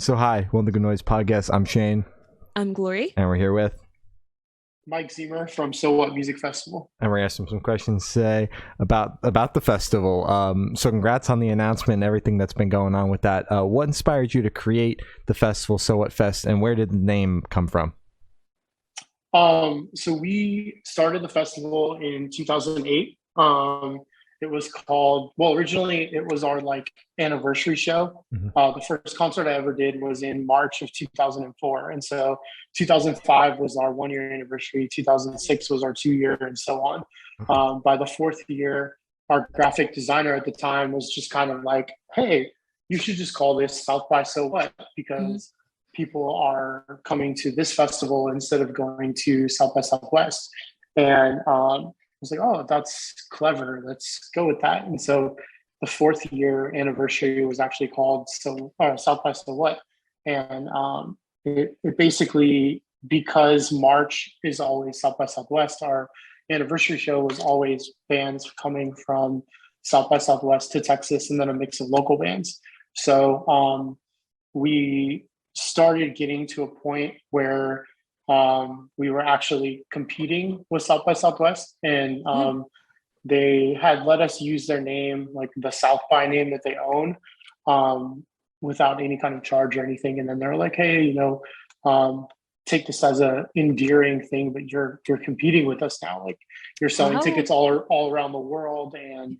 So hi, welcome to Good Noise Podcast. I'm Shane, I'm Glory. and we're here with, Mike Ziemer from So What Music Festival. and we're asking some questions today about the festival. So congrats on the announcement and everything that's been going on with that. What inspired you to create the festival, So What Fest, and where did the name come from? So we started the festival in 2008. It was called, well, originally it was our anniversary show. The first concert I ever did was in March of 2004. And so 2005 was our 1 year anniversary. 2006 was our 2 year, and so on. By the fourth year, our graphic designer at the time was just kind of like, hey, you should just call this South by So What, because people are coming to this festival instead of going to South by Southwest. And I was like, oh, that's clever. Let's go with that. And so the fourth year anniversary was actually called South by So What. And it basically, because March is always South by Southwest, our anniversary show was always bands coming from South by Southwest to Texas, and then a mix of local bands. So we started getting to a point where we were actually competing with South by Southwest, and they had let us use their name, like the South by name that they own, without any kind of charge or anything. And then they're like, hey, take this as a endearing thing, but you're competing with us now. Like, you're selling tickets all around the world, and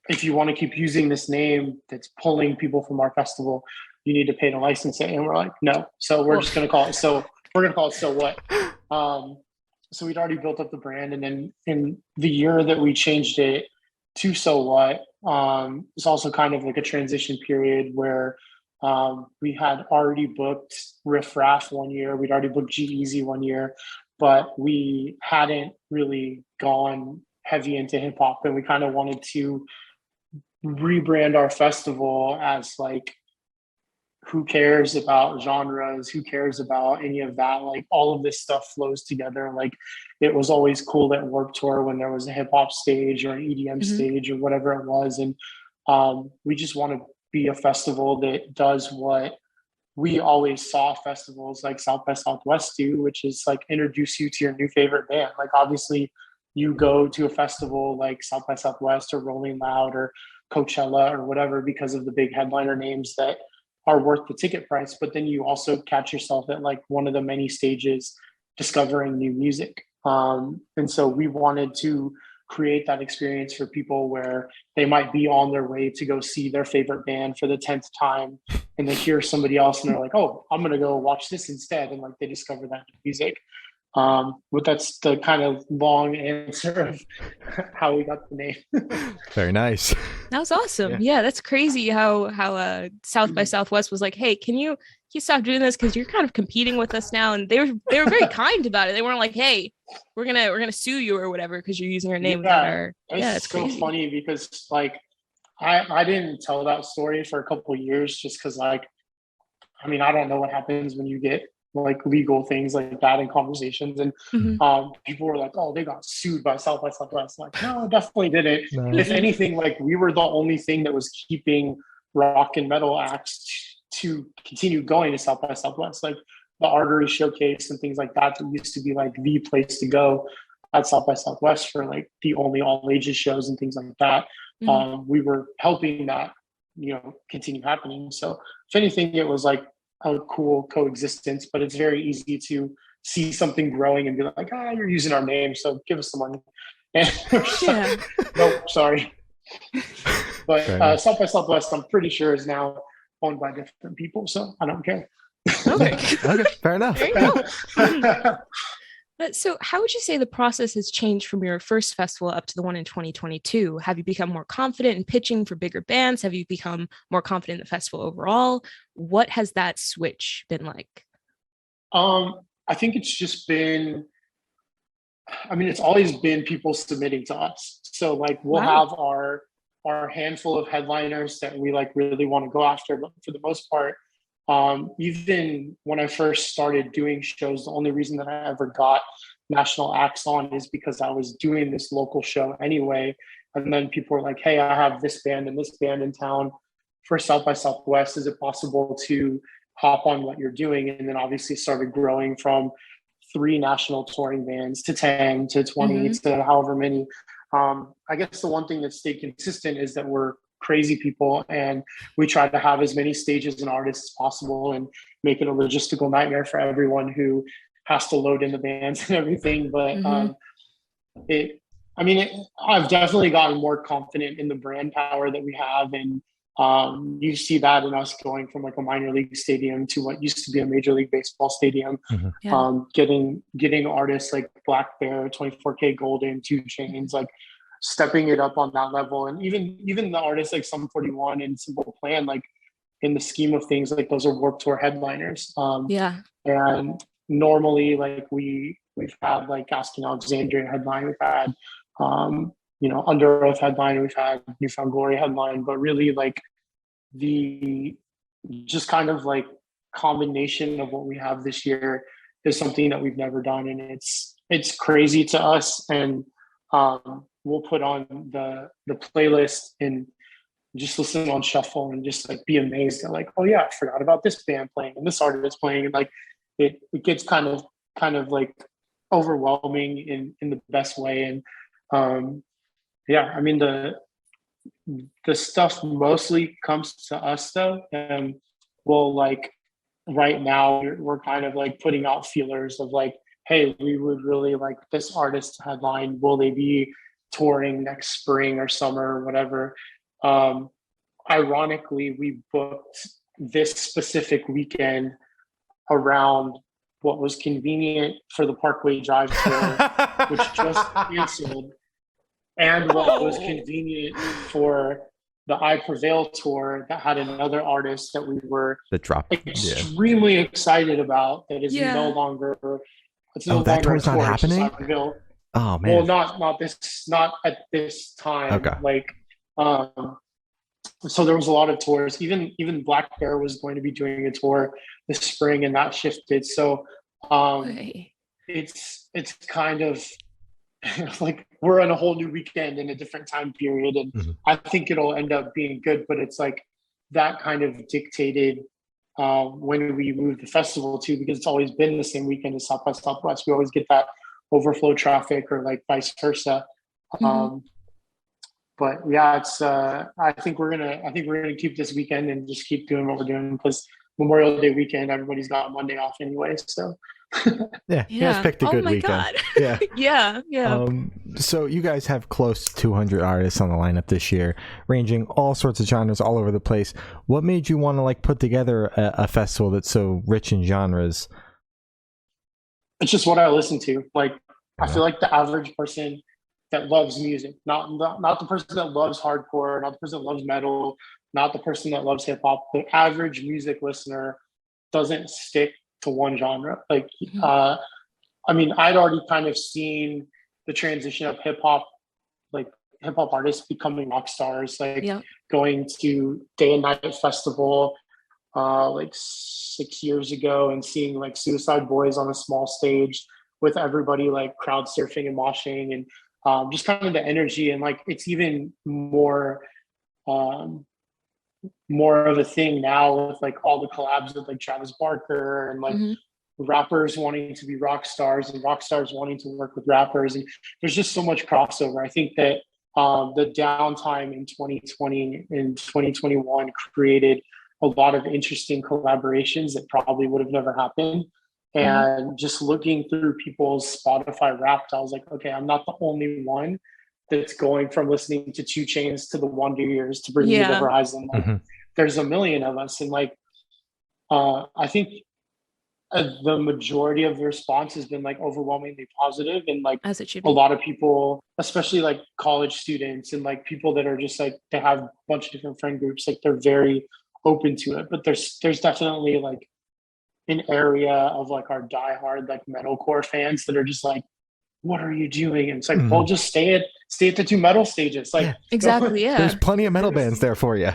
if you want to keep using this name that's pulling people from our festival, you need to pay to license it. And we're like, no. So we're just going to call it So What. So we'd already built up the brand. And then in the year that we changed it to So What, it's also kind of like a transition period where we had already booked Riff Raff 1 year. We'd already booked G-Eazy 1 year, but we hadn't really gone heavy into hip hop. And we kind of wanted to rebrand our festival as like, who cares about genres? Who cares about any of that? Like, all of this stuff flows together. Like, it was always cool at Warped Tour when there was a hip hop stage or an EDM stage or whatever it was. And we just want to be a festival that does what we always saw festivals like South by Southwest do, which is like introduce you to your new favorite band. Like, obviously you go to a festival like South by Southwest or Rolling Loud or Coachella or whatever because of the big headliner names that are worth the ticket price, but then you also catch yourself at like one of the many stages discovering new music. And so we wanted to create that experience for people where they might be on their way to go see their favorite band for the 10th time, and they hear somebody else and they're like, oh, I'm going to go watch this instead. And like, they discover that music. But that's the kind of long answer of how we got the name. Very nice. That was awesome. Yeah, that's crazy how South by Southwest was like, hey, can you stop doing this because you're kind of competing with us now? And they were very kind about it. They weren't like, hey, we're gonna sue you or whatever because you're using our name. It's so funny because like I didn't tell that story for a couple of years just because, like, I mean, I don't know what happens when you get like legal things like that in conversations, and people were like, oh, they got sued by South by Southwest. Like, no, definitely didn't. No. If anything, like, we were the only thing that was keeping rock and metal acts to continue going to South by Southwest. Like, the Artery Showcase and things like that used to be like the place to go at South by Southwest for like the only all ages shows and things like that. We were helping that continue happening. So if anything, it was like a cool coexistence, but it's very easy to see something growing and be like, you're using our name, so give us some money. And nope, sorry. But South by Southwest, I'm pretty sure, is now owned by different people, so I don't care. Okay, fair enough. There you go. So how would you say the process has changed from your first festival up to the one in 2022? Have you become more confident in pitching for bigger bands? Have you become more confident in the festival overall? What has that switch been like? I think it's just been, it's always been people submitting to us. So like, we'll have our handful of headliners that we like really want to go after, but for the most part, even when I first started doing shows, the only reason that I ever got national acts on is because I was doing this local show anyway. And then people were like, hey, I have this band and this band in town. for South by Southwest, is it possible to hop on what you're doing? And then obviously started growing from 3 national touring bands to 10 to 20 to however many. I guess the one thing that stayed consistent is that we're crazy people, and we try to have as many stages and artists as possible and make it a logistical nightmare for everyone who has to load in the bands and everything. But I've definitely gotten more confident in the brand power that we have. And you see that in us going from like a minor league stadium to what used to be a Major League Baseball stadium, getting artists like Black Bear, 24K Golden, 2 Chainz, like stepping it up on that level. And even the artists like Sum 41 and Simple Plan, like in the scheme of things, like those are Warped Tour headliners. And normally, like we've had like Asking Alexandria headline, we've had Under Oath headline, we've had Newfound Glory headline, but really like the just kind of like combination of what we have this year is something that we've never done, and it's crazy to us. And we'll put on the playlist and just listen on shuffle and just like be amazed at like, oh yeah, I forgot about this band playing and this artist playing, and like it gets kind of like overwhelming in the best way. And I mean the stuff mostly comes to us though, and we'll like right now we're kind of like putting out feelers of like, hey, we would really like this artist to headline. Will they be touring next spring or summer or whatever? Ironically, we booked this specific weekend around what was convenient for the Parkway Drive tour, which just canceled, and what was convenient for the I Prevail tour that had another artist that we were extremely excited about that is no longer. It's no that longer tour's not happening. Oh man! Well, not at this time. Okay. Like, so there was a lot of tours. Even Black Bear was going to be doing a tour this spring, and that shifted. So, it's kind of like we're on a whole new weekend in a different time period, and I think it'll end up being good. But it's like that kind of dictated when we moved the festival too, because it's always been the same weekend as South by Southwest. We always get that overflow traffic, or like vice versa. But yeah, it's I think we're gonna keep this weekend and just keep doing what we're doing, because Memorial Day weekend, everybody's got Monday off anyway. So you guys picked a good weekend. Yeah. So you guys have close to 200 artists on the lineup this year, ranging all sorts of genres all over the place. What made you want to like put together a festival that's so rich in genres? It's just what I listen to. Like, I feel like the average person that loves music, not the person that loves hardcore, not the person that loves metal, not the person that loves hip hop. The average music listener doesn't stick to one genre. Like, I mean, I'd already kind of seen the transition of hip hop artists becoming rock stars, like going to Day and Night Festival like 6 years ago and seeing like Suicide Boys on a small stage with everybody like crowd surfing and moshing, and just kind of the energy. And like it's even more of a thing now with like all the collabs with like Travis Barker and like rappers wanting to be rock stars and rock stars wanting to work with rappers, and there's just so much crossover. I think that the downtime in 2020 and 2021 created a lot of interesting collaborations that probably would have never happened. And just looking through people's Spotify Wrapped, I was like, okay, I'm not the only one that's going from listening to 2 Chainz to the Wonder Years to Bring Me the Horizon. Like, there's a million of us, and like I think the majority of the response has been like overwhelmingly positive, and like as it should be. A lot of people, especially like college students and like people that are just like, they have a bunch of different friend groups, like they're very open to it. But there's definitely like an area of like our diehard like metalcore fans that are just like, what are you doing? And it's like, well, just stay at the 2 metal stages. Like exactly. There's plenty of metal bands there for you.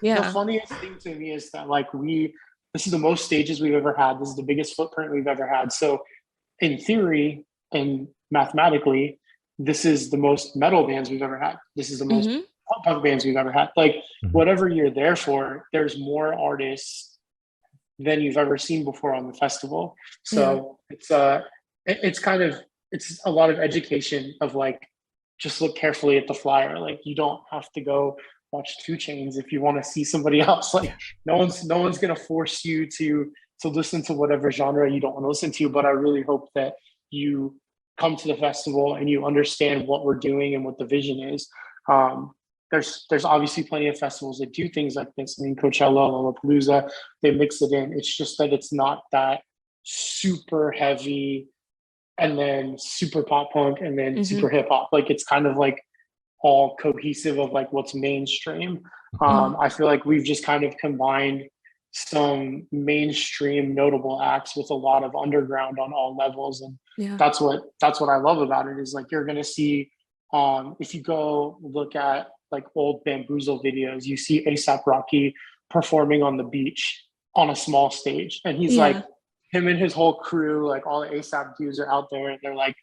The funniest thing to me is that like this is the most stages we've ever had. This is the biggest footprint we've ever had. So in theory and mathematically, this is the most metal bands we've ever had. This is the most pop punk bands we've ever had. Like whatever you're there for, there's more artists than you've ever seen before on the festival. So it's a lot of education of like, just look carefully at the flyer. Like you don't have to go watch 2 Chainz if you want to see somebody else. Like no one's going to force you to listen to whatever genre you don't want to listen to. But I really hope that you come to the festival and you understand what we're doing and what the vision is. There's obviously plenty of festivals that do things like this. I mean, Coachella, Lollapalooza, they mix it in. It's just that it's not that super heavy and then super pop punk and then super hip hop. Like it's kind of like all cohesive of like what's mainstream. I feel like we've just kind of combined some mainstream notable acts with a lot of underground on all levels, and that's what I love about it. Is like you're gonna see if you go look at like old Bamboozle videos, you see A$AP Rocky performing on the beach on a small stage, and he's like, him and his whole crew, like all the A$AP dudes are out there and they're like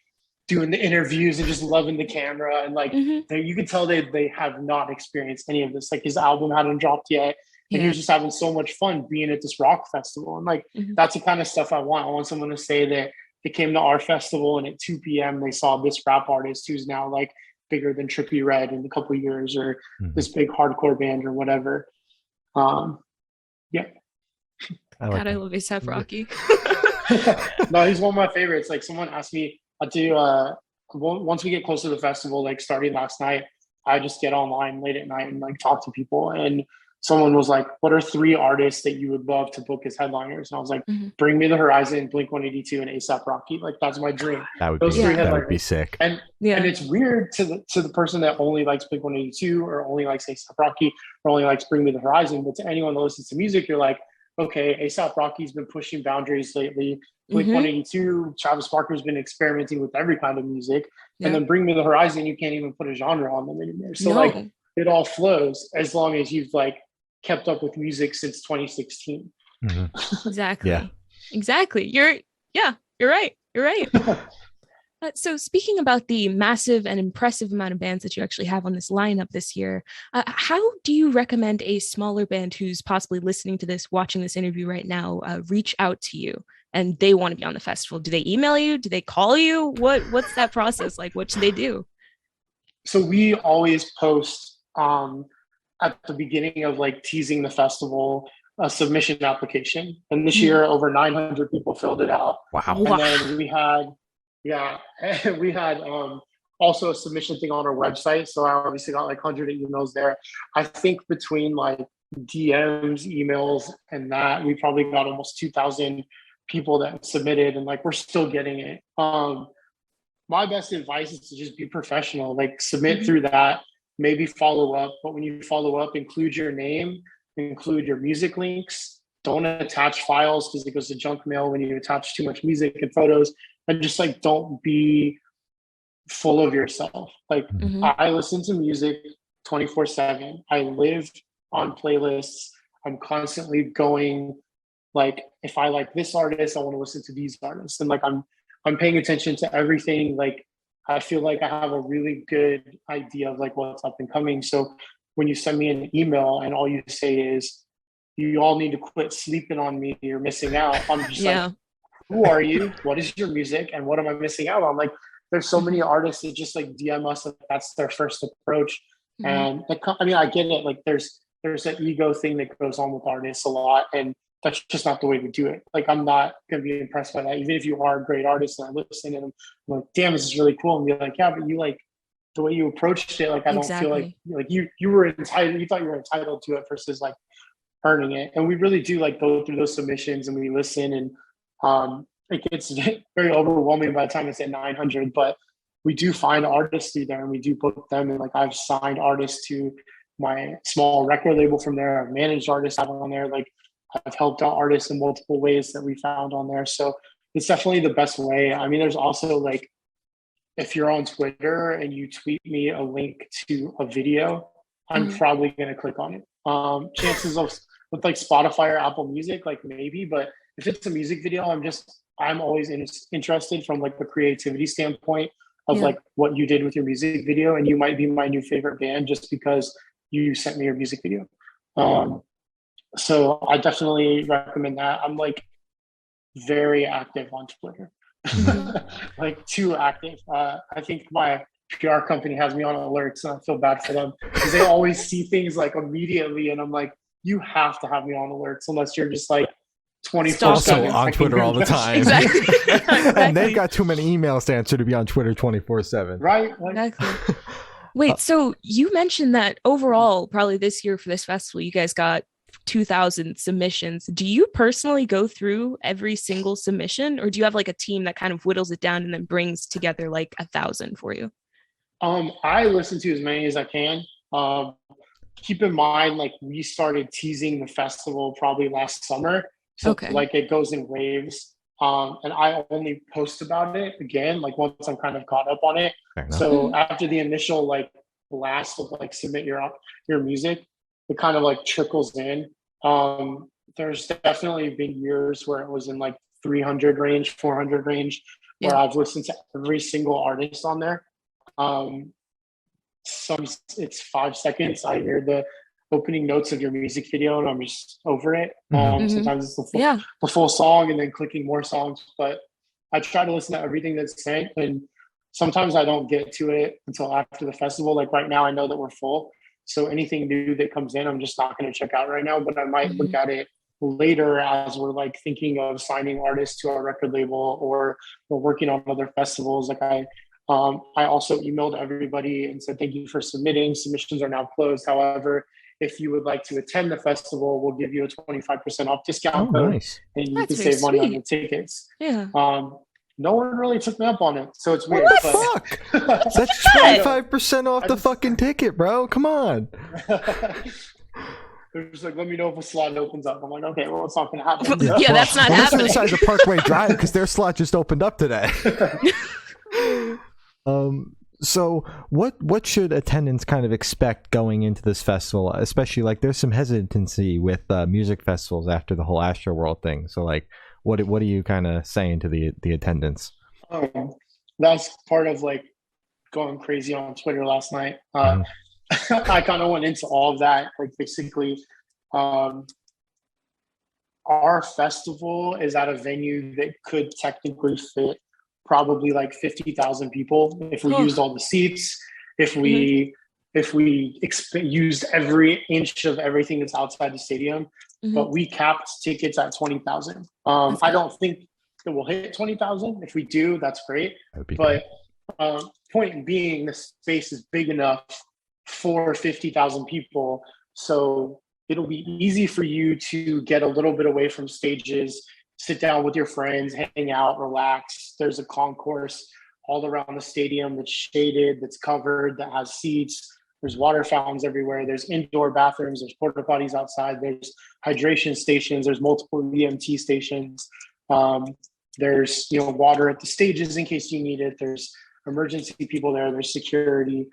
doing the interviews and just loving the camera, and like you can tell they have not experienced any of this. Like his album hadn't dropped yet, and he was just having so much fun being at this rock festival. And like that's the kind of stuff I want. I want someone to say that they came to our festival and at 2 p.m. they saw this rap artist who's now like bigger than Trippie Redd in a couple of years, or this big hardcore band or whatever. I love A$AP Rocky. No, he's one of my favorites. Like someone asked me, I'll do once we get close to the festival, like starting last night, I just get online late at night and like talk to people. And someone was like, what are 3 artists that you would love to book as headliners? And I was like, Bring Me the Horizon, Blink-182, and A$AP Rocky. Like that's my dream. That would be sick. And it's weird to the person that only likes Blink-182 or only likes A$AP Rocky or only likes Bring Me the Horizon. But to anyone that listens to music, you're like, okay, A$AP Rocky's been pushing boundaries lately. Blink-182, Travis Barker's been experimenting with every kind of music. And then Bring Me the Horizon, you can't even put a genre on them anymore. So like it all flows as long as you've like kept up with music since 2016. Exactly. You're right. So speaking about the massive and impressive amount of bands that you actually have on this lineup this year, how do you recommend a smaller band who's possibly listening to this, watching this interview right now, reach out to you and they want to be on the festival? Do they email you? Do they call you? What's that process like? What should they do? So we always post at the beginning of like teasing the festival a submission application. And this year over 900 people filled it out. Wow. And then we had also a submission thing on our website. So I obviously got like 100 emails there. I think between like DMs, emails, and that, we probably got almost 2,000 people that submitted, and like we're still getting it. My best advice is to just be professional. Like submit through that, maybe follow up. But when you follow up, include your name, include your music links. Don't attach files because it goes to junk mail when you attach too much music and photos. And just like, don't be full of yourself. Like I listen to music 24/7. I live on playlists. I'm constantly going, like, if I like this artist, I want to listen to these artists. And like, I'm paying attention to everything. Like, I feel like I have a really good idea of like what's up and coming. So when you send me an email and all you say is, you all need to quit sleeping on me, you're missing out. I'm just like, who are you? What is your music? And what am I missing out on? Like, there's so many artists that just like DM us, and that's their first approach. And like, I mean, I get it. Like there's an ego thing that goes on with artists a lot, and that's just not the way to do it. Like, I'm not going to be impressed by that. Even if you are a great artist and I listen and I'm like, damn, this is really cool. And be like, yeah, but you like the way you approached it. Like, I don't feel like you were entitled. You thought you were entitled to it versus like earning it. And we really do like go through those submissions and we listen, and it gets very overwhelming by the time it's at 900, but we do find artists through there and we do book them. And like, I've signed artists to my small record label from there. I've managed artists out on there. Like, I've helped out artists in multiple ways that we found on there. So it's definitely the best way. I mean, there's also like, if you're on Twitter and you tweet me a link to a video, I'm probably going to click on it. Chances of with like Spotify or Apple Music, like maybe, but if it's a music video, I'm always interested from like a creativity standpoint of like what you did with your music video, and you might be my new favorite band just because you sent me your music video. So I definitely recommend that. I'm like very active on Twitter, like too active. I think my PR company has me on alerts, and I feel bad for them because they always see things like immediately, and I'm like, you have to have me on alerts unless you're just like 24/7 also on Twitter all the time. Exactly. And they've got too many emails to answer to be on Twitter 24/7. Right? Exactly. Wait, so you mentioned that overall, probably this year for this festival, you guys got 2,000 submissions. Do you personally go through every single submission, or do you have like a team that kind of whittles it down and then brings together like 1,000 for you? I listen to as many as I can. Keep in mind, like we started teasing the festival probably last summer. So like it goes in waves. And I only post about it again, like once I'm kind of caught up on it. So after the initial like blast of like submit your music, it kind of like trickles in. There's definitely been years where it was in like 300 range, 400 range, where I've listened to every single artist on there. It's 5 seconds. I hear the opening notes of your music video and I'm just over it. Sometimes it's the full song and then clicking more songs, but I try to listen to everything that's sent, and sometimes I don't get to it until after the festival. Like right now I know that we're full, so anything new that comes in I'm just not going to check out right now, but I might look at it later as we're like thinking of signing artists to our record label or we're working on other festivals. Like I also emailed everybody and said thank you for submitting. Submissions are now closed. However, if you would like to attend the festival, we'll give you a 25% off discount code, and you can save money on the tickets. No one really took me up on it, so it's weird. What the fuck? That's 25% off the fucking ticket, bro. Come on. They're just like, let me know if a slot opens up. I'm like, okay, well, it's not going to happen. Yeah, that's not happening. Listen to the Parkway Drive because their slot just opened up today. So what should attendants kind of expect going into this festival? Especially like there's some hesitancy with music festivals after the whole Astroworld thing. So like what are you kind of saying to the attendants? That's part of like going crazy on Twitter last night. I kind of went into all of that. Like basically, our festival is at a venue that could technically fit probably like 50,000 people if we used all the seats, if we used every inch of everything that's outside the stadium. But we capped tickets at 20,000. I don't think it will hit 20,000. If we do, that's great. But point being, the space is big enough for 50,000 people, so it'll be easy for you to get a little bit away from stages, sit down with your friends, hang out, relax. There's a concourse all around the stadium that's shaded, that's covered, that has seats. There's water fountains everywhere. There's indoor bathrooms. There's porta potties outside. There's hydration stations. There's multiple EMT stations. There's water at the stages in case you need it. There's emergency people there. There's security.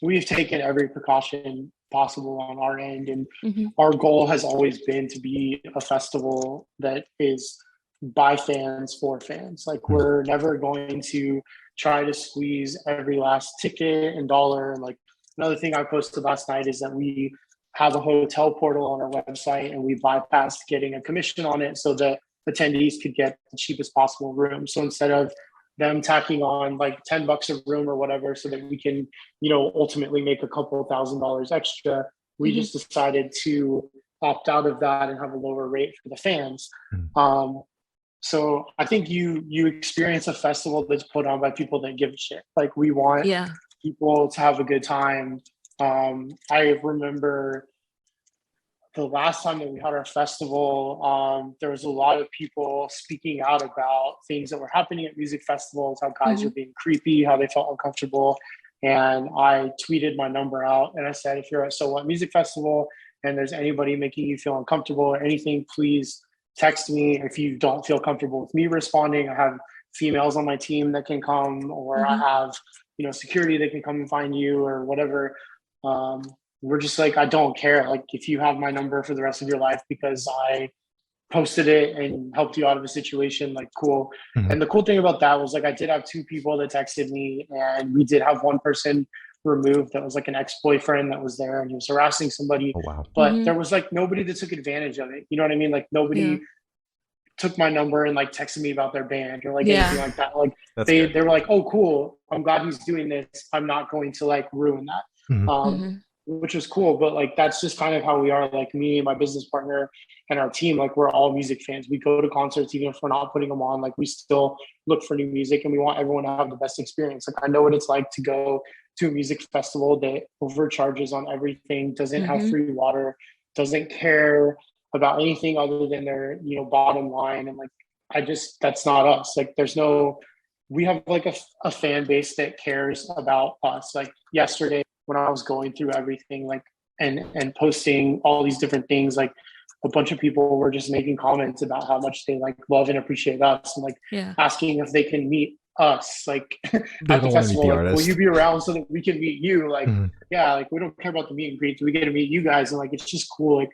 We've taken every precaution possible on our end, and our goal has always been to be a festival that is by fans for fans. Like we're never going to try to squeeze every last ticket and dollar. And like another thing I posted last night is that we have a hotel portal on our website, and we bypassed getting a commission on it so that attendees could get the cheapest possible room. So instead of them tacking on like $10 a room or whatever so that we can, ultimately make a couple $1,000s extra, we just decided to opt out of that and have a lower rate for the fans. So I think you experience a festival that's put on by people that give a shit. Like we want people to have a good time. I remember the last time that we had our festival, there was a lot of people speaking out about things that were happening at music festivals, how guys were being creepy, how they felt uncomfortable. And I tweeted my number out and I said, if you're at So What Music Festival and there's anybody making you feel uncomfortable or anything, please text me. If you don't feel comfortable with me responding, I have females on my team that can come, or I have, security that can come and find you or whatever. We're just like, I don't care. Like if you have my number for the rest of your life because I posted it and helped you out of a situation, like cool. And the cool thing about that was like I did have two people that texted me, and we did have one person removed that was like an ex-boyfriend that was there and he was harassing somebody. Oh, wow. But there was like nobody that took advantage of it. You know what I mean? Like nobody took my number and like texted me about their band or like anything like that. Like they were like, oh cool, I'm glad he's doing this, I'm not going to like ruin that. Which was cool. But like that's just kind of how we are. Like me and my business partner and our team, like we're all music fans. We go to concerts even if we're not putting them on. Like we still look for new music and we want everyone to have the best experience. Like I know what it's like to go to a music festival that overcharges on everything, doesn't have free water, doesn't care about anything other than their, you know, bottom line. And like that's not us. Like we have like a fan base that cares about us. Like yesterday when I was going through everything, like and posting all these different things, like a bunch of people were just making comments about how much they like love and appreciate us, and like asking if they can meet us like at the festival. Like, will you be around so that we can meet you? Like like we don't care about the meet and greet, we get to meet you guys. And like it's just cool. Like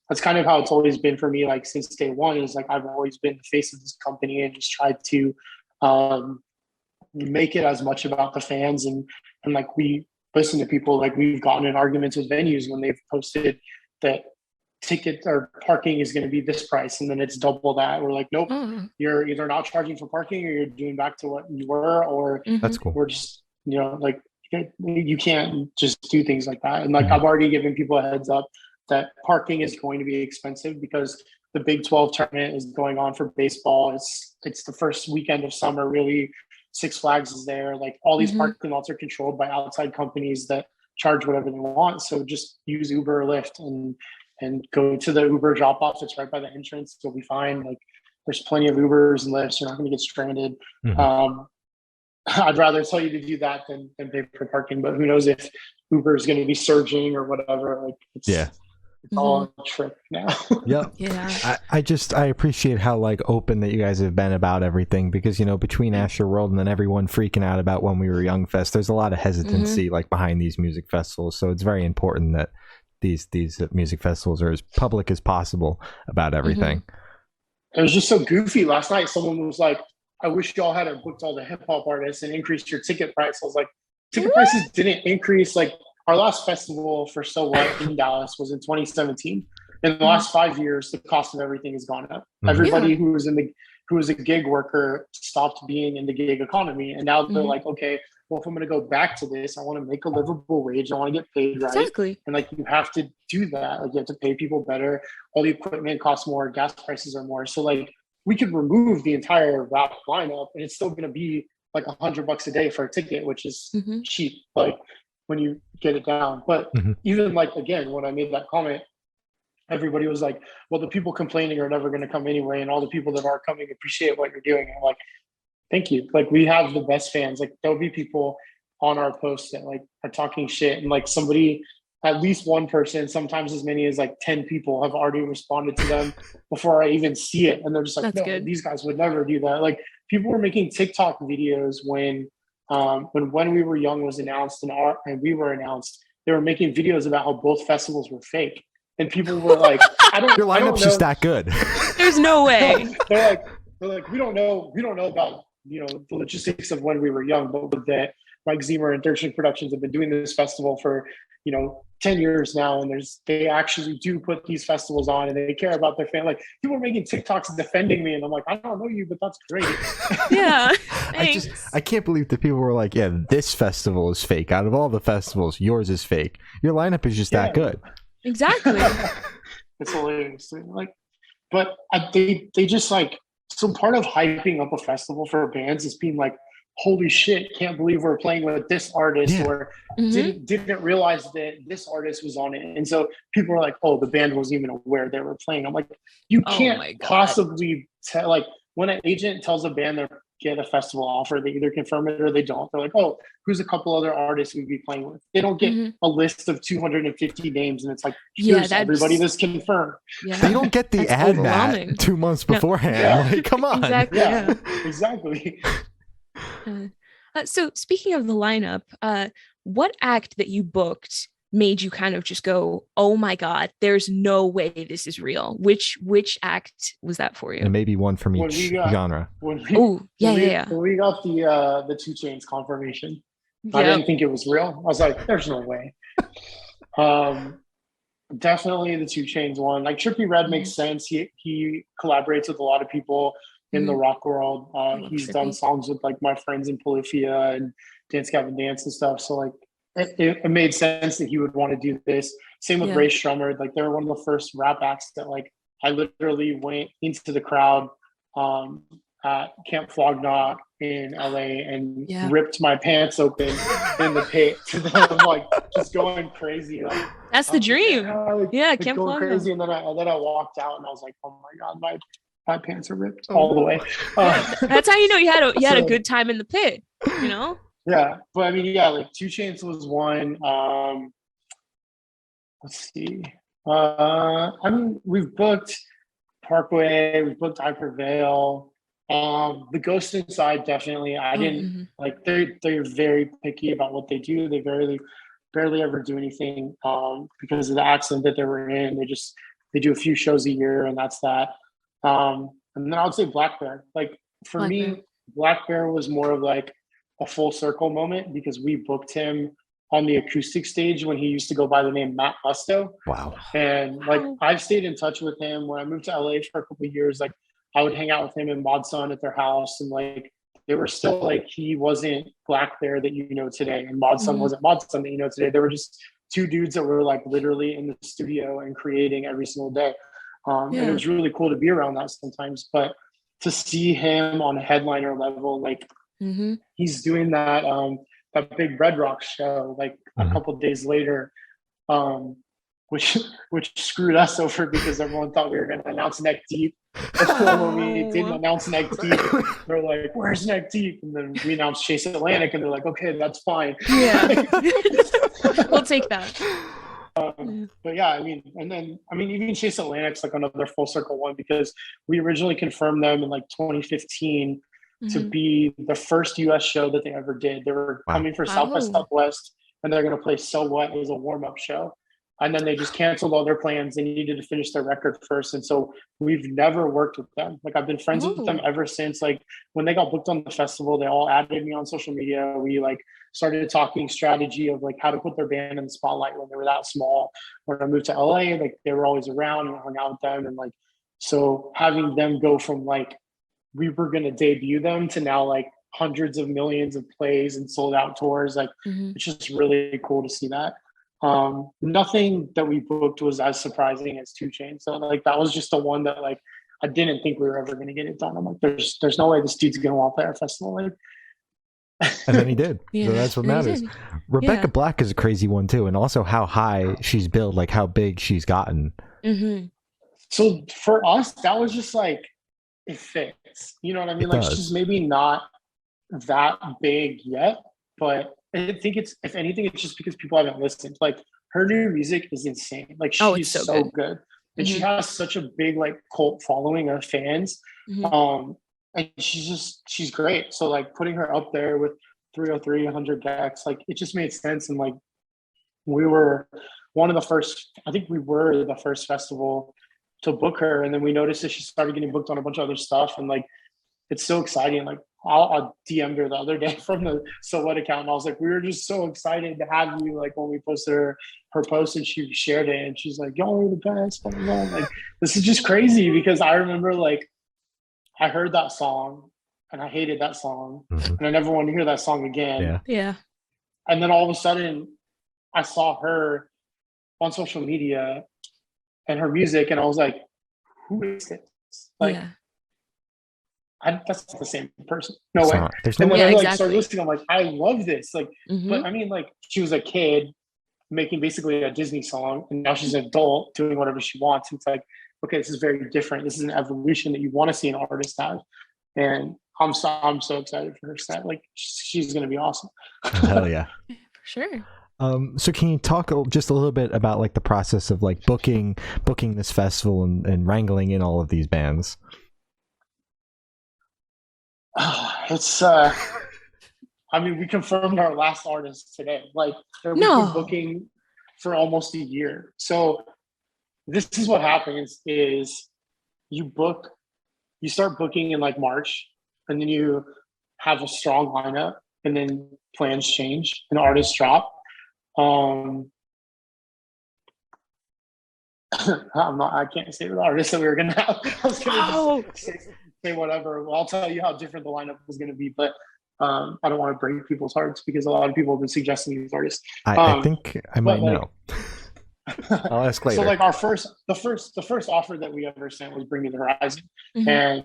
that's kind of how it's always been for me, like since day one. Is like I've always been the face of this company and just tried to make it as much about the fans. And like we listen to people. Like we've gotten in arguments with venues when they've posted that ticket or parking is going to be this price and then it's double that. We're like, nope, you're either not charging for parking or you're doing back to what you were, or that's cool. We're just, you know, like you can't just do things like that. And like I've already given people a heads up that parking is going to be expensive because the Big 12 tournament is going on for baseball. It's the first weekend of summer, really. Six Flags is there. Like all these parking lots are controlled by outside companies that charge whatever they want. So just use Uber or Lyft and go to the Uber drop off. It's right by the entrance. You'll be fine. Like there's plenty of Ubers and Lyfts. You're not going to get stranded. I'd rather tell you to do that than pay for parking, but who knows if Uber is going to be surging or whatever. Like it's all a trick now. I appreciate how like open that you guys have been about everything, because you know, between Asher World and then everyone freaking out about When We Were Young Fest, there's a lot of hesitancy like behind these music festivals. So it's very important that these music festivals are as public as possible about everything. It was just so goofy. Last night someone was like, I wish y'all had booked all the hip hop artists and increased your ticket price. I was like, ticket prices didn't increase. Like our last festival for So What in Dallas was in 2017. In the last 5 years, the cost of everything has gone up. Everybody who was a gig worker stopped being in the gig economy. And now they're like, okay, well, if I'm going to go back to this, I want to make a livable wage. I want to get paid right. Exactly. And like, you have to do that. Like you have to pay people better. All the equipment costs more. Gas prices are more. So like we could remove the entire rap lineup and it's still going to be like $100 a day for a ticket, which is cheap. Like when you get it down. But even like, again, when I made that comment, everybody was like, well, the people complaining are never going to come anyway. And all the people that are coming appreciate what you're doing. And I'm like, thank you. Like we have the best fans. Like there'll be people on our posts that like are talking shit. And like somebody, at least one person, sometimes as many as like 10 people have already responded to them before I even see it. And they're just like, no, these guys would never do that. Like people were making TikTok videos when We Were Young was announced and we were announced. They were making videos about how both festivals were fake. And people were like, your lineup's just that good. There's no way. they're like, we don't know about, you know, the logistics of When We Were Young, but with that, Mike Ziemer and Third String Productions have been doing this festival for, you know, 10 years now. And they actually do put these festivals on and they care about their fan. Like people are making TikToks defending me. And I'm like, I don't know you, but that's great. Yeah. I can't believe that people were like, yeah, this festival is fake. Out of all the festivals, yours is fake. Your lineup is just that good. Exactly. It's hilarious. Like, but they just like, so part of hyping up a festival for bands is being like, holy shit, can't believe we're playing with this artist, or didn't realize that this artist was on it. And so people were like, oh, the band wasn't even aware they were playing. I'm like, you can't possibly tell. Like when an agent tells a band they're get a festival offer, they either confirm it or they don't. They're like, oh, who's a couple other artists we'd be playing with? They don't get a list of 250 names and it's like, here's everybody that's confirmed. They don't get the ad mat 2 months beforehand. Like, come on. Exactly. Exactly. So speaking of the lineup, what act that you booked made you kind of just go, oh my God, there's no way this is real? Which act was that for you? And maybe one from When each we got genre. Oh, yeah. when we got the 2 Chainz confirmation, I Yep. didn't think it was real. I was like, there's no way. Definitely the 2 Chainz one. Like Trippie Redd makes sense. He collaborates with a lot of people in the rock world. He's Trippie. done songs with like my friends in Polyphia and Dance Gavin Dance and stuff. So like it made sense that he would want to do this. Same with Ray Strummer. Like they were one of the first rap acts that like I literally went into the crowd at Camp Flog Knock in LA and ripped my pants open in the pit to them, like just going crazy. Like, that's the dream. Like, Camp going crazy. And then I walked out and I was like, oh my God, my pants are ripped all the way. That's how you know you had a good time in the pit, you know? Yeah. But I mean, like 2 Chainz was one. Let's see. I mean, we've booked Parkway, we've booked I Prevail. The Ghost Inside, definitely. I didn't like. They're very picky about what they do. They barely ever do anything because of the accident that they were in. They do a few shows a year, and that's that. And then I would say Black Bear. Like for me, Black Bear was more of like a full circle moment because we booked him on the acoustic stage when he used to go by the name Matt Musto. Wow. And like I've stayed in touch with him when I moved to LA for a couple of years. Like I would hang out with him and Mod Sun at their house, and like they were still like he wasn't Black Bear that you know today, and Mod Sun wasn't Mod Sun that you know today. They were just two dudes that were like literally in the studio and creating every single day. And it was really cool to be around that sometimes. But to see him on a headliner level, like he's doing that big Red Rock show like a couple of days later, which screwed us over because everyone thought we were going to announce Neck Deep. When we didn't announce Neck Deep, they're like, "Where's Neck Deep?" And then we announced Chase Atlantic, and they're like, "Okay, that's fine." Yeah, we'll take that. But yeah, I mean, even Chase Atlantic's like another full circle one because we originally confirmed them in like 2015 to be the first U.S. show that they ever did. They were coming for South by Southwest, and they're going to play So What as a warm-up show. And then they just canceled all their plans. They needed to finish their record first. And so we've never worked with them. Like I've been friends with them ever since. Like when they got booked on the festival, they all added me on social media. We like started talking strategy of like how to put their band in the spotlight when they were that small. When I moved to LA, like they were always around and I hung out with them. And like, so having them go from like, we were going to debut them to now like hundreds of millions of plays and sold out tours. Like it's just really cool to see that. Nothing that we booked was as surprising as 2 Chainz. So like that was just the one that like I didn't think we were ever going to get it done. I'm like, there's no way this dude's going to want to play our festival. Like, and then he did. So that's what matters. Rebecca Black is a crazy one too, and also how high she's built, like how big she's gotten. So for us, that was just like it fits. You know what I mean? Like she's maybe not that big yet, but I think if anything, it's just because people haven't listened. Like her new music is insane. Like she's so good. And she has such a big like cult following of fans. And she's great. So like putting her up there with 303, 100 Gex, like it just made sense. And like we were the first festival to book her. And then we noticed that she started getting booked on a bunch of other stuff. And like it's so exciting. Like I DM'd her the other day from the So What account, and I was like, we were just so excited to have you. Like when we posted her post and she shared it, and she's like, y'all are the best. Like this is just crazy because I remember like I heard that song and I hated that song and I never wanted to hear that song again. Yeah. And then all of a sudden I saw her on social media and her music, and I was like, who is this? Like. That's not the same person. No way. There's no and way. when I started listening, I'm like, I love this. Like, but I mean, like, she was a kid making basically a Disney song, and now she's an adult doing whatever she wants. It's like, okay, this is very different. This is an evolution that you want to see an artist have, and I'm so excited for her set. Like, she's gonna be awesome. Hell yeah, for sure. So can you talk just a little bit about like the process of like booking this festival and wrangling in all of these bands? It's I mean, we confirmed our last artist today. Like we've been booking for almost a year. So this is what happens is you start booking in like March, and then you have a strong lineup, and then plans change and artists drop. I can't say the artists that we were gonna have. I was gonna say whatever. Well, I'll tell you how different the lineup was gonna be, but I don't want to break people's hearts because a lot of people have been suggesting these artists. I think I might know. I'll ask later. So like the first offer that we ever sent was Bring Me the Horizon, and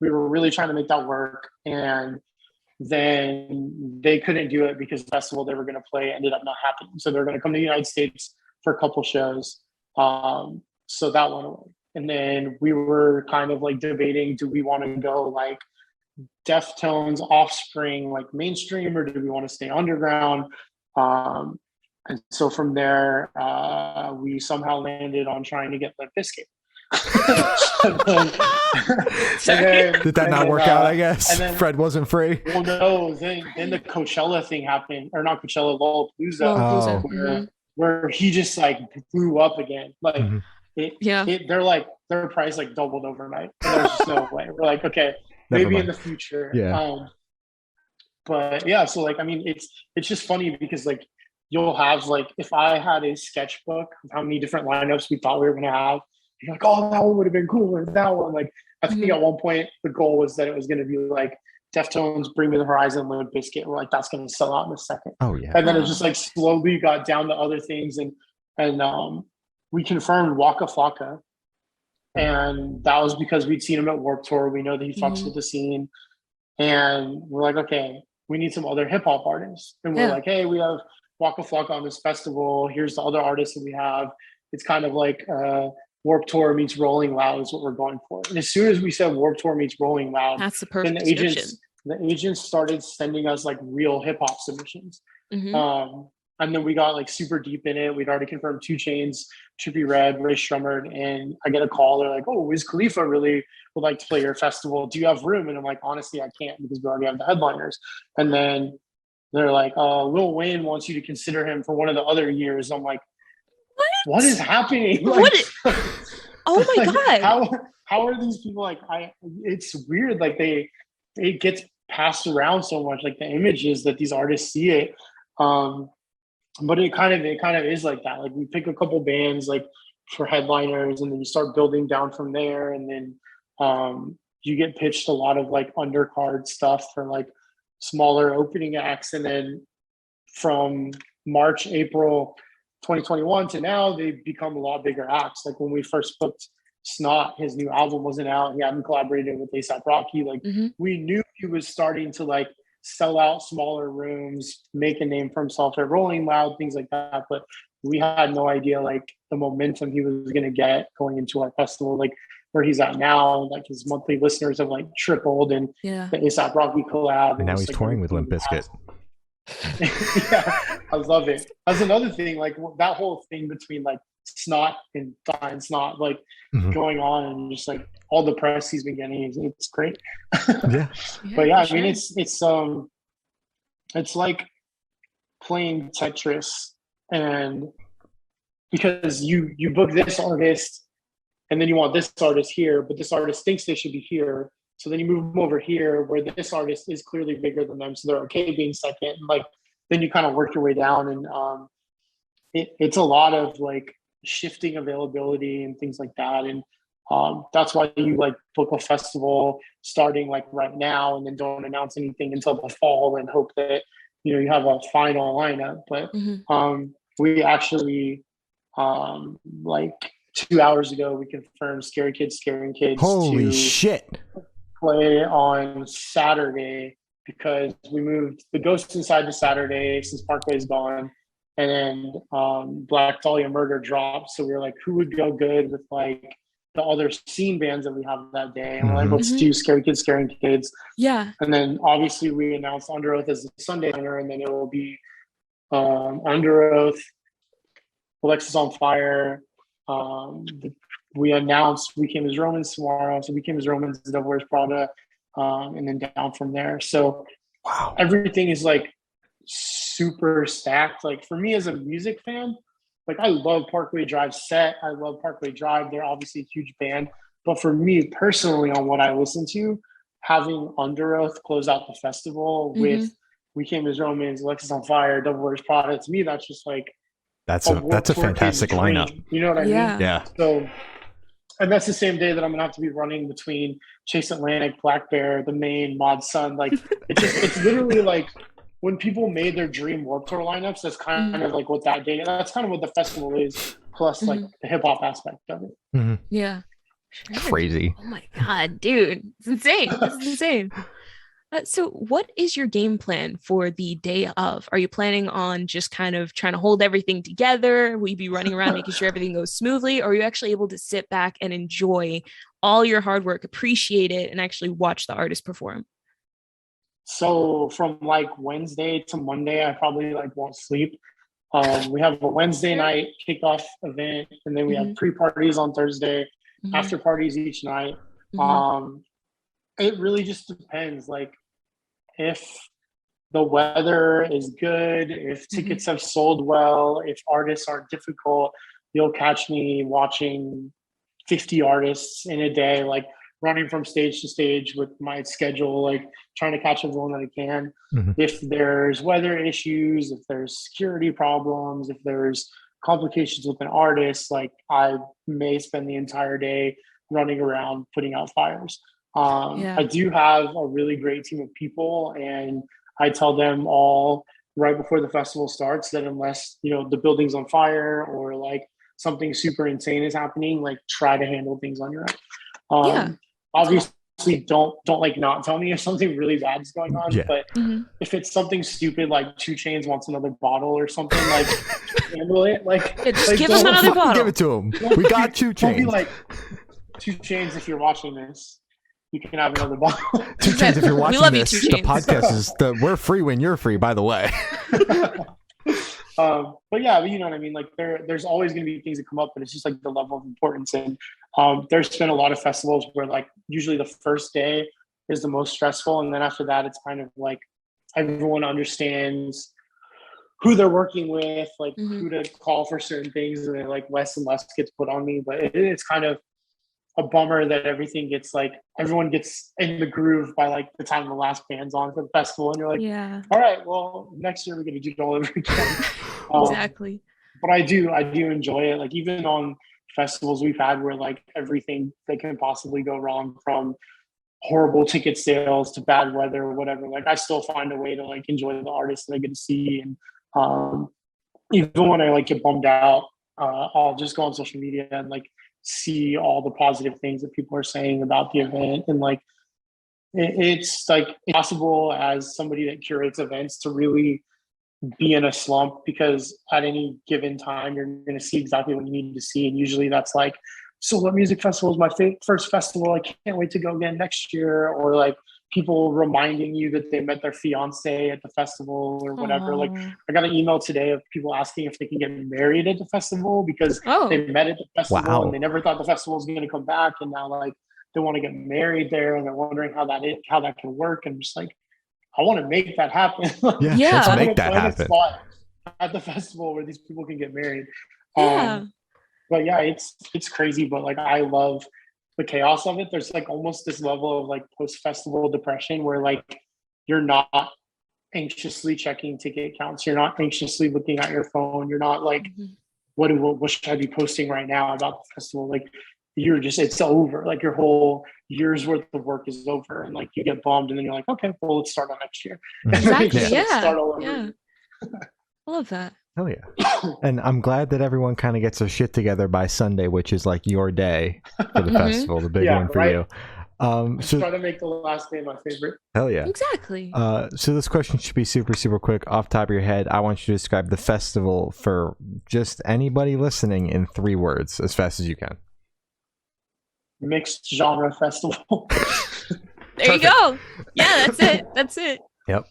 we were really trying to make that work, and then they couldn't do it because the festival they were going to play ended up not happening. So they're going to come to the United States for a couple shows. So that went away, and then we were kind of like debating: do we want to go like Deftones, Offspring, like mainstream, or do we want to stay underground? And so from there, we somehow landed on trying to get Limp Bizkit. Did that not work out? I guess Fred wasn't free. Well, no. Then the Coachella thing happened, or not Coachella, Lollapalooza, where he just like blew up again. Like their price like doubled overnight. And there's just no way. We're like, okay, maybe in the future. Yeah. But yeah, so like I mean, it's just funny because like you'll have like if I had a sketchbook of how many different lineups we thought we were gonna have, you're like, oh, that one would have been cooler. That one, like I think at one point the goal was that it was gonna be like Deftones, Bring Me the Horizon, Limp Bizkit. We're like, that's gonna sell out in a second. Oh yeah. And then it just like slowly got down to other things, and we confirmed Waka Flocka, and that was because we'd seen him at Warped Tour. We know that he fucks with the scene, and we're like, okay, we need some other hip hop artists, and we're like, hey, we have Waka Flocka on this festival. Here's the other artists that we have. It's kind of like Warped Tour meets Rolling Loud is what we're going for. And as soon as we said Warped Tour meets Rolling Loud, that's the perfect description. The agents started sending us like real hip hop submissions. And then we got like super deep in it. We'd already confirmed 2 Chainz, Trippie Redd, Ray Shremmerd, and I get a call. They're like, oh, Wiz Khalifa really would like to play your festival. Do you have room? And I'm like, honestly, I can't because we already have the headliners. And then they're like, Lil Wayne wants you to consider him for one of the other years. I'm like, what is happening? Like, oh my God. How are these people like, it's weird. Like it gets passed around so much, like the images that these artists see it. But it kind of is like that. Like we pick a couple bands like for headliners, and then you start building down from there. And then you get pitched a lot of like undercard stuff for like smaller opening acts. And then from March, April 2021 to now, they've become a lot bigger acts. Like when we first booked Snot, his new album wasn't out. He hadn't collaborated with A$AP Rocky. Like we knew he was starting to like sell out smaller rooms, make a name for himself at Rolling Loud, things like that. But we had no idea like the momentum he was going to get going into our festival, like where he's at now. Like his monthly listeners have like tripled, and the A$AP Rocky collab. And now he's like, touring with Limp Bizkit. Yeah, I love it. That's another thing, like that whole thing between like Snot and Dying Snot, like going on, and just like all the press he's been getting, it's great. But yeah, I mean, it's like playing Tetris, and because you book this artist, and then you want this artist here, but this artist thinks they should be here. So then you move them over here where this artist is clearly bigger than them. So they're okay being second. And like, then you kind of work your way down, and it's a lot of like shifting availability and things like that. And that's why you like book a festival starting like right now, and then don't announce anything until the fall and hope that, you have a final lineup. But we actually, like 2 hours ago, we confirmed Scary Kids Scaring Kids. Holy shit. Play on Saturday, because we moved the Ghost Inside to Saturday since Parkway's gone, and then Black Dahlia Murder dropped. So we were like, who would go good with like the other scene bands that we have that day? And we're like, let's do Scary Kids Scaring Kids. Yeah. And then obviously we announced Under Oath as the Sunday winner, and then it will be Under Oath, Alexis on Fire. We announced We Came as Romans tomorrow, so We Came as Romans, The Devil Wears Prada, and then down from there. So everything is like super stacked. Like for me as a music fan, like I love Parkway Drive set. I love Parkway Drive. They're obviously a huge band. But for me personally, on what I listen to, having Under Oath close out the festival with We Came as Romans, Alexis on Fire, Double Works Prada, to me, that's just like that's a fantastic lineup. You know what I mean? Yeah. So, and that's the same day that I'm gonna have to be running between Chase Atlantic, Black Bear, The Main, Mod Sun. Like it's literally like when people made their dream Warped Tour lineups, that's kind of like what that day. That's kind of what the festival is, plus like the hip hop aspect of it. Yeah. Crazy. Oh my God, dude. It's insane. It's insane. So what is your game plan for the day of? Are you planning on just kind of trying to hold everything together? Will you be running around making sure everything goes smoothly? Or are you actually able to sit back and enjoy all your hard work, appreciate it, and actually watch the artist perform? So from like Wednesday to Monday, I probably like won't sleep. We have a Wednesday night kickoff event, and then we have pre-parties on Thursday, after parties each night. It really just depends. Like if the weather is good, if tickets have sold well, if artists aren't difficult, you'll catch me watching 50 artists in a day, like running from stage to stage with my schedule, like trying to catch everyone that I can. If there's weather issues, if there's security problems, if there's complications with an artist, like I may spend the entire day running around putting out fires. I do have a really great team of people, and I tell them all right before the festival starts that unless, you know, the building's on fire or like something super insane is happening, like try to handle things on your own. Obviously don't like not tell me if something really bad is going on, but if it's something stupid like 2 Chainz wants another bottle or something, like handle it. Like just give him another bottle. Give it to him. We got 2 Chainz. Don't be like 2 Chainz if you're watching this. You can have another bottle. 2 Chainz if you're watching this. You, the podcast is we're free when you're free, by the way. But yeah, you know what I mean? Like there's always going to be things that come up, but it's just like the level of importance. And there's been a lot of festivals where like usually the first day is the most stressful. And then after that, it's kind of like everyone understands who they're working with, like who to call for certain things. And then like less and less gets put on me, but it's kind of a bummer that everything gets like everyone gets in the groove by like the time the last band's on for the festival, and you're like, all right, well, next year we're gonna do it all over again. Exactly. But I do enjoy it. Like even on festivals we've had where like everything that can possibly go wrong, from horrible ticket sales to bad weather or whatever, like I still find a way to like enjoy the artists that I get to see. And even when I like get bummed out, I'll just go on social media and like see all the positive things that people are saying about the event. And like it's like impossible as somebody that curates events to really be in a slump, because at any given time you're going to see exactly what you need to see. And usually that's like, so what music festival is my first festival, I can't wait to go again next year, or like people reminding you that they met their fiance at the festival or whatever. Like I got an email today of people asking if they can get married at the festival because they met at the festival and they never thought the festival was going to come back, and now like they want to get married there and they're wondering how that can work. And I'm just like, I want to make that happen. Let's make that happen at the festival where these people can get married. But yeah, it's crazy, but like I love the chaos of it. There's like almost this level of like post-festival depression where like you're not anxiously checking ticket counts, you're not anxiously looking at your phone, you're not like what should I be posting right now about the festival. Like you're just, it's over. Like your whole year's worth of work is over, and like you get bummed, and then you're like, okay, well, let's start on next year. Exactly. Start all over. I love that. Hell yeah. And I'm glad that everyone kind of gets their shit together by Sunday, which is like your day for the festival, the big one for you. So try to make the last day my favorite. Hell yeah. Exactly. So this question should be super, super quick. Off the top of your head, I want you to describe the festival for just anybody listening in 3 words as fast as you can. Mixed genre festival. There you go. Yeah, that's it. Yep.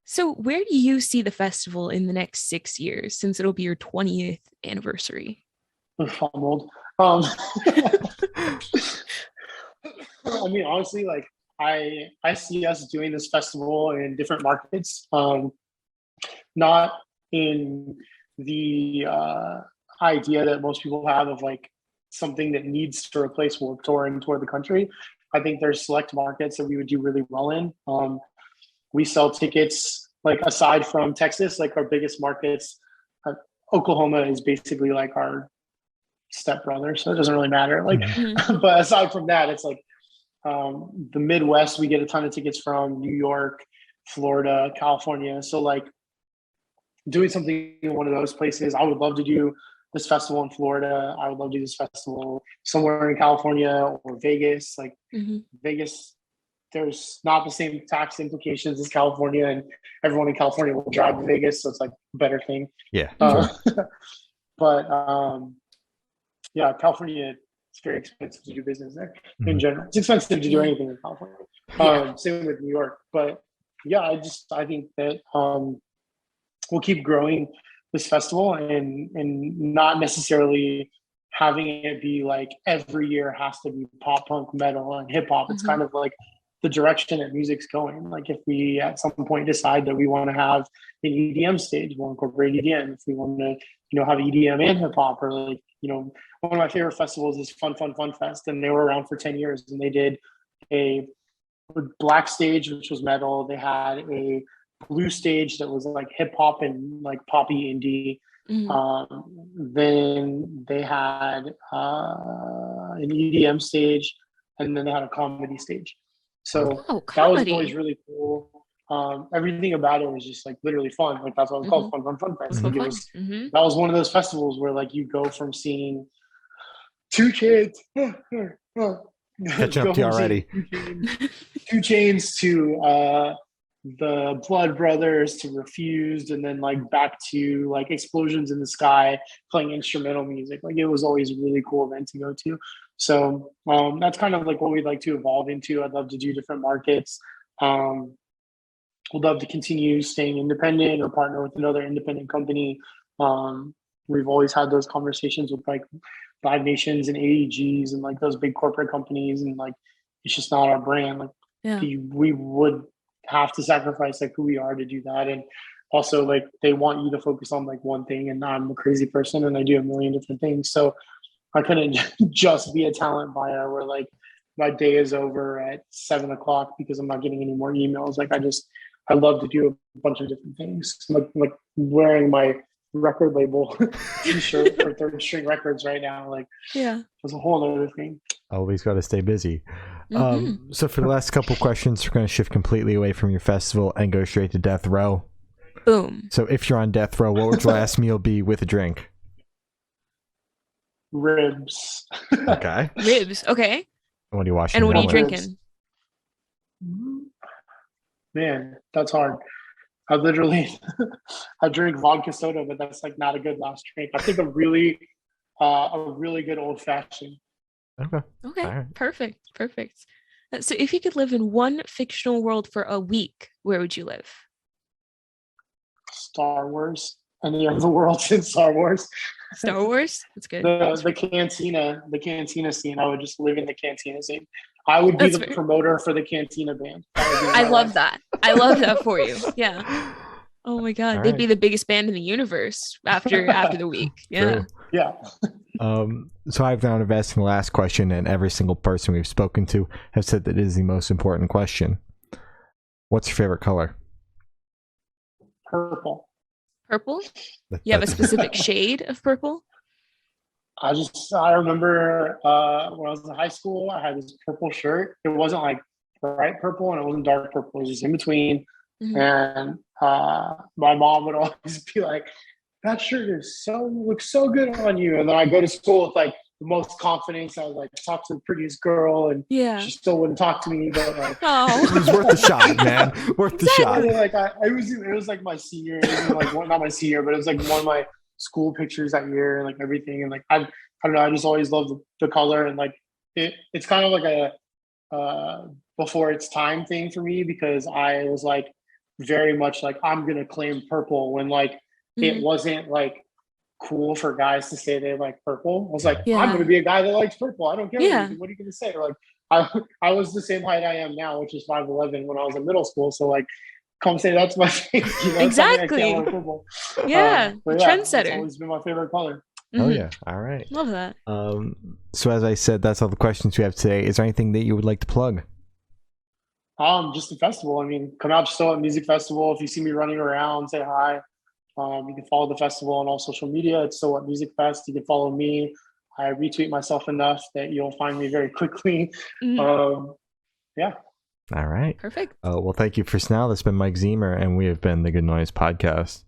So where do you see the festival in the next 6 years, since it'll be your 20th anniversary? I'm old. I mean, honestly, like I see us doing this festival in different markets, not in the idea that most people have of like something that needs to replace Warped Tour and tour the country. I think there's select markets that we would do really well in. We sell tickets, like aside from Texas, like our biggest markets, Oklahoma is basically like our stepbrother, so it doesn't really matter. Like, but aside from that, it's like the Midwest, we get a ton of tickets from New York, Florida, California. So like doing something in one of those places, I would love to do this festival in Florida. I would love to do this festival somewhere in California or Vegas. Like Vegas, there's not the same tax implications as California, and everyone in California will drive to Vegas, so it's like a better thing. Yeah. But yeah, California, it's very expensive to do business there in general. It's expensive to do anything in California. Same with New York. But yeah, I think that we'll keep growing this festival and not necessarily having it be like every year has to be pop punk, metal, and hip hop. It's kind of like the direction that music's going. Like if we at some point decide that we want to have an EDM stage, we'll incorporate EDM. If we want to, have EDM and hip hop, or like, one of my favorite festivals is Fun Fest, and they were around for 10 years, and they did a black stage, which was metal. They had a blue stage that was like hip hop and like poppy indie. Then they had an EDM stage, and then they had a comedy stage. So that was always really cool. Everything about it was just like literally fun. Like that's what it was called, Fun Fest. Like, that was one of those festivals where like you go from seeing two kids catching up to you already. 2 Chainz to the Blood Brothers to Refused, and then like back to like Explosions in the Sky playing instrumental music. Like it was always a really cool event to go to. So that's kind of like what we'd like to evolve into. I'd love to do different markets. Would love to continue staying independent or partner with another independent company. We've always had those conversations with like Live Nations and AEGs and like those big corporate companies, and like it's just not our brand. Like we would have to sacrifice like who we are to do that. And also like they want you to focus on like one thing, and I'm a crazy person and I do a million different things. So I couldn't just be a talent buyer where like my day is over at 7:00 because I'm not getting any more emails. Like I love to do a bunch of different things. Like wearing my record label t-shirt for Third String Records right now. Like it's a whole other thing. Always got to stay busy. So for the last couple questions, we're going to shift completely away from your festival and go straight to death row. Boom. So if you're on death row, what would your last meal be with a drink? Ribs. Okay. Ribs. Okay. What are you watching? And what are you drinking? Man, that's hard. I drink vodka soda, but that's like not a good last drink. I think a really good old fashioned. Okay. Right. Perfect. So if you could live in one fictional world for a week, where would you live? Star Wars. Any other worlds in Star Wars? Star Wars? That's good. The cantina scene. I would just live in the cantina scene. I would be the promoter for the cantina band. I love that. I love that for you. Yeah. Oh my God. They'd be the biggest band in the universe after the week. Yeah. True. Yeah. So I've now asked the last question, and every single person we've spoken to has said that it is the most important question. What's your favorite color? Purple. Purple? You have a specific shade of purple? I remember when I was in high school, I had this purple shirt. It wasn't like bright purple and it wasn't dark purple. It was just in between. And my mom would always be like, that shirt looks so good on you. And then I go to school with like the most confidence. I would like talk to the prettiest girl, and she still wouldn't talk to me. But like, it was worth the shot, man. Worth the shot. Like it was like my senior, like not my senior, but it was like one of my school pictures that year, and like everything. And like I don't know, I just always loved the color, and like it's kind of like a before its time thing for me, because I was like very much like I'm gonna claim purple when like it wasn't like cool for guys to say they like purple. I was like, I'm gonna be a guy that likes purple. I don't care what are you gonna say. Like I was the same height I am now, which is 5'11" when I was in middle school. So like come say that's my favorite. Exactly. Yeah, the trendsetter. It's always been my favorite color. Oh yeah, all right. Love that. So as I said, that's all the questions we have today. Is there anything that you would like to plug? Just the festival. I mean, come out to Still Up Music Festival. If you see me running around, say hi. You can follow the festival on all social media. It's Still Up Music Fest. You can follow me. I retweet myself enough that you'll find me very quickly. Yeah. All right. Perfect. Well, thank you for now. This has been Mike Ziemer, and we have been the Good Noise Podcast.